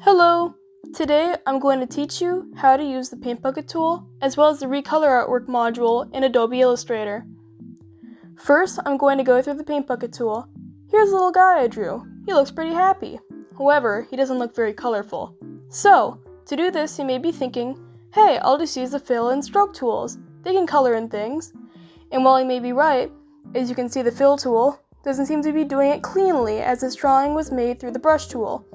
Hello! Today I'm going to teach you how to use the Paint Bucket tool as well as the Recolor Artwork module in Adobe Illustrator. First, I'm going to go through the Paint Bucket tool. Here's a little guy I drew. He looks pretty happy. However, he doesn't look very colorful. So, to do this you may be thinking, hey, I'll just use the fill and stroke tools. They can color in things. And while you may be right, as you can see the fill tool doesn't seem to be doing it cleanly as this drawing was made through the brush tool.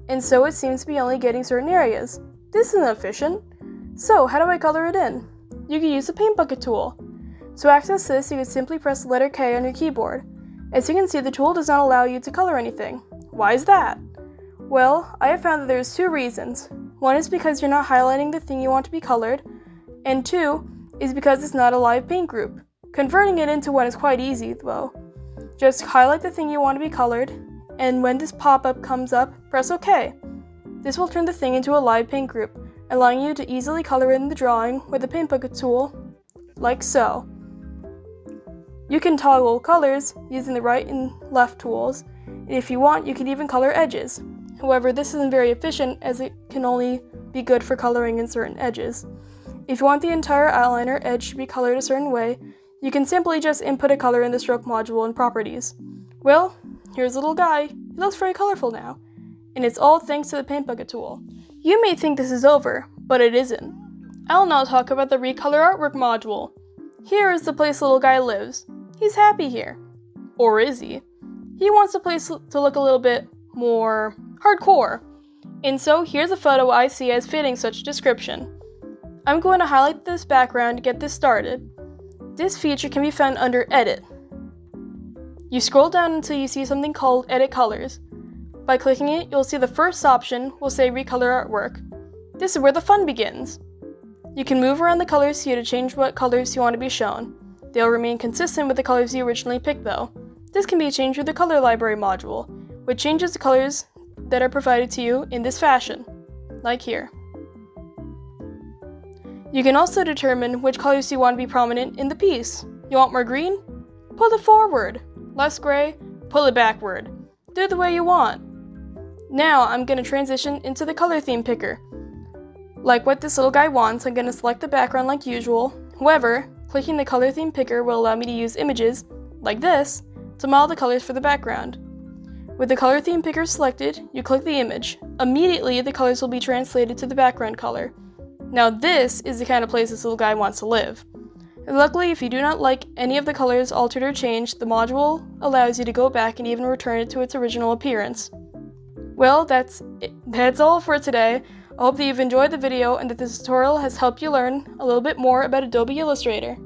And so it seems to be only getting certain areas. This isn't efficient. So how do I color it in? You can use the Paint Bucket tool. To access this, you can simply press the letter K on your keyboard. As you can see, the tool does not allow you to color anything. Why is that? Well, I have found that there's two reasons. One is because you're not highlighting the thing you want to be colored, and two is because it's not a live paint group. Converting it into one is quite easy, though. Just highlight the thing you want to be colored, and when this pop-up comes up, press OK. This will turn the thing into a live paint group, allowing you to easily color in the drawing with the Paint Bucket tool, like so. You can toggle colors using the right and left tools, and if you want, you can even color edges. However, this isn't very efficient as it can only be good for coloring in certain edges. If you want the entire outline or edge to be colored a certain way, you can simply just input a color in the stroke module in Properties. Well, here's a little guy. He looks very colorful now. And it's all thanks to the Paint Bucket tool. You may think this is over, but it isn't. I'll now talk about the Recolor Artwork module. Here is the place little guy lives. He's happy here. Or is he? He wants the place to look a little bit more hardcore. And so here's a photo I see as fitting such a description. I'm going to highlight this background to get this started. This feature can be found under Edit. You scroll down until you see something called Edit Colors. By clicking it, you'll see the first option will say Recolor Artwork. This is where the fun begins. You can move around the colors here to change what colors you want to be shown. They'll remain consistent with the colors you originally picked though. This can be changed with the Color Library module, which changes the colors that are provided to you in this fashion, like here. You can also determine which colors you want to be prominent in the piece. You want more green? Pull it forward. Less gray? Pull it backward. Do it the way you want. Now I'm going to transition into the color theme picker. Like what this little guy wants, I'm going to select the background like usual. However, clicking the color theme picker will allow me to use images, like this, to model the colors for the background. With the color theme picker selected, you click the image. Immediately, the colors will be translated to the background color. Now this is the kind of place this little guy wants to live. And luckily, if you do not like any of the colors altered or changed, the module allows you to go back and even return it to its original appearance. Well, that's all for today. I hope that you've enjoyed the video and that this tutorial has helped you learn a little bit more about Adobe Illustrator.